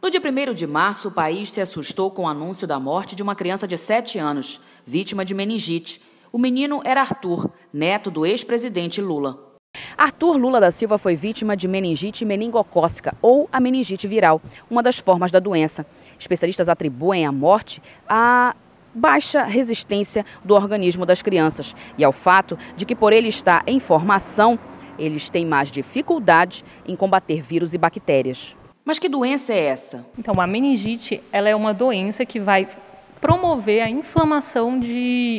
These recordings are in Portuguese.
No dia 1º de março, o país se assustou com o anúncio da morte de uma criança de 7 anos, vítima de meningite. O menino era Arthur, neto do ex-presidente Lula. Arthur Lula da Silva foi vítima de meningite meningocócica, ou a meningite viral, uma das formas da doença. Especialistas atribuem a morte à baixa resistência do organismo das crianças e ao fato de que, por ele estar em formação, eles têm mais dificuldade em combater vírus e bactérias. Mas que doença é essa? Então, a meningite ela é uma doença que vai promover a inflamação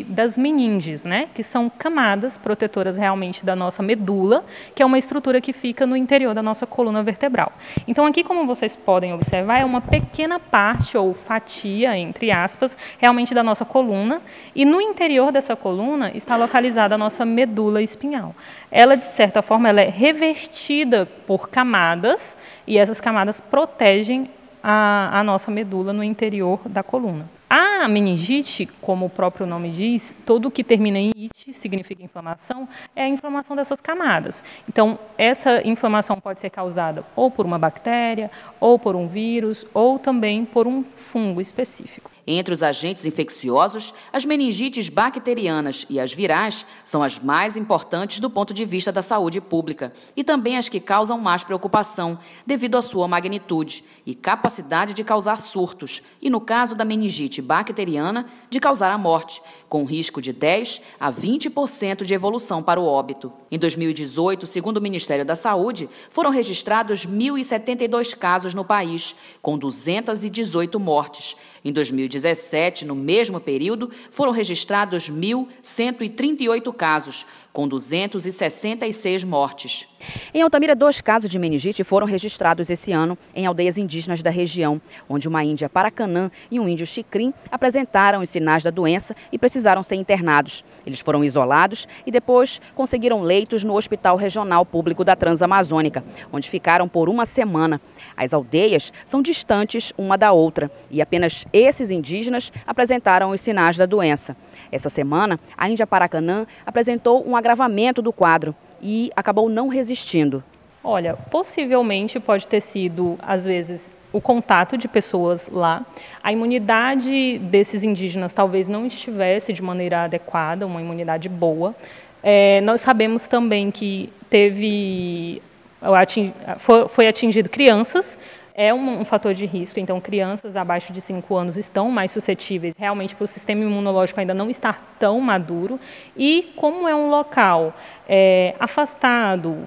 das meninges, né? Que são camadas protetoras realmente da nossa medula, que é uma estrutura que fica no interior da nossa coluna vertebral. Então, aqui, como vocês podem observar, é uma pequena parte ou fatia, entre aspas, realmente da nossa coluna, e no interior dessa coluna está localizada a nossa medula espinhal. Ela, de certa forma, ela é revestida por camadas, e essas camadas protegem a nossa medula no interior da coluna. A meningite, como o próprio nome diz, todo o que termina em ite significa inflamação, é a inflamação dessas camadas. Então, essa inflamação pode ser causada ou por uma bactéria, ou por um vírus, ou também por um fungo específico. Entre os agentes infecciosos, as meningites bacterianas e as virais são as mais importantes do ponto de vista da saúde pública e também as que causam mais preocupação, devido à sua magnitude e capacidade de causar surtos, e no caso da meningite bacteriana, de causar a morte, com risco de 10% a 20% de evolução para o óbito. Em 2018, segundo o Ministério da Saúde, foram registrados 1.072 casos no país, com 218 mortes. Em 2017, no mesmo período, foram registrados 1.138 casos, com 266 mortes. Em Altamira, 2 casos de meningite foram registrados esse ano em aldeias indígenas da região, onde uma índia Paracanã e um índio Xicrim apresentaram os sinais da doença e precisaram ser internados. Eles foram isolados e depois conseguiram leitos no Hospital Regional Público da Transamazônica, onde ficaram por uma semana. As aldeias são distantes uma da outra e apenas esses indígenas apresentaram os sinais da doença. Essa semana, a índia Paracanã apresentou um agravamento do quadro e acabou não resistindo. Olha, possivelmente pode ter sido, às vezes, o contato de pessoas lá. A imunidade desses indígenas talvez não estivesse de maneira adequada, uma imunidade boa. Nós sabemos também que foi atingido crianças. É um fator de risco, então crianças abaixo de 5 anos estão mais suscetíveis realmente para o sistema imunológico ainda não estar tão maduro. E como é um local afastado,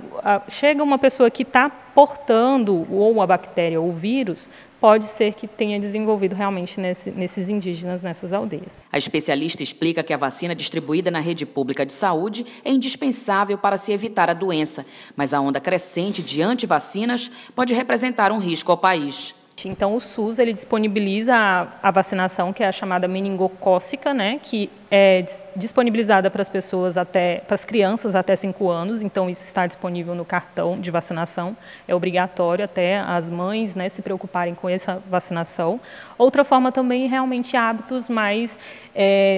chega uma pessoa que está portando ou a bactéria ou o vírus, pode ser que tenha desenvolvido realmente nesses indígenas, nessas aldeias. A especialista explica que a vacina distribuída na rede pública de saúde é indispensável para se evitar a doença, mas a onda crescente de antivacinas pode representar um risco ao país. Então, o SUS ele disponibiliza a vacinação, que é a chamada meningocócica, né, que é disponibilizada para as pessoas para as crianças até 5 anos. Então, isso está disponível no cartão de vacinação. É obrigatório até as mães, né, se preocuparem com essa vacinação. Outra forma também, realmente, hábitos mais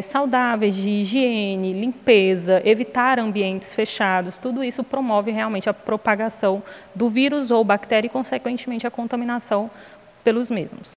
saudáveis de higiene, limpeza, evitar ambientes fechados. Tudo isso promove realmente a propagação do vírus ou bactéria e, consequentemente, a contaminação pelos mesmos.